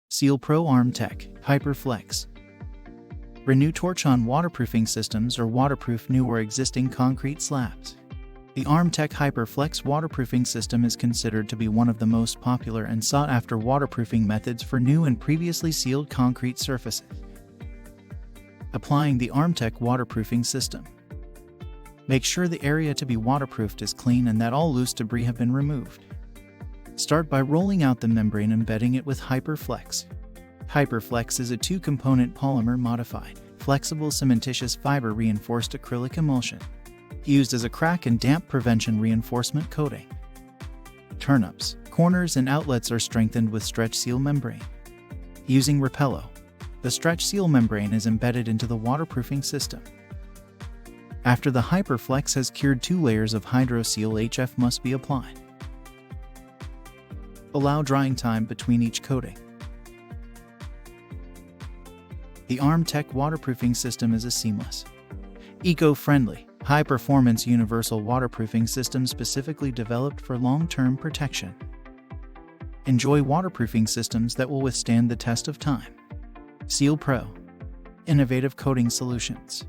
SealPro ArmTec HyperFlex Renew torchon waterproofing systems are waterproof new or existing concrete slabs. The ArmTec HyperFlex waterproofing system is considered to be one of the most popular and sought-after waterproofing methods for new and previously sealed concrete surfaces. Applying the ArmTec waterproofing system. Make sure the area to be waterproofed is clean and that all loose debris have been removed. Start by rolling out the membrane and bedding it with HyperFlex. HyperFlex is a two-component polymer-modified, flexible cementitious fiber reinforced acrylic emulsion, used as a crack and damp prevention reinforcement coating. Turn-ups, corners and outlets are strengthened with stretch seal membrane. Using Repello, the stretch seal membrane is embedded into the waterproofing system. After the HyperFlex has cured, 2 layers of HydroSeal HF must be applied. Allow drying time between each coating. The ArmTec waterproofing system is a seamless, eco-friendly, high-performance universal waterproofing system specifically developed for long-term protection. Enjoy waterproofing systems that will withstand the test of time. SealPro. Innovative coating solutions.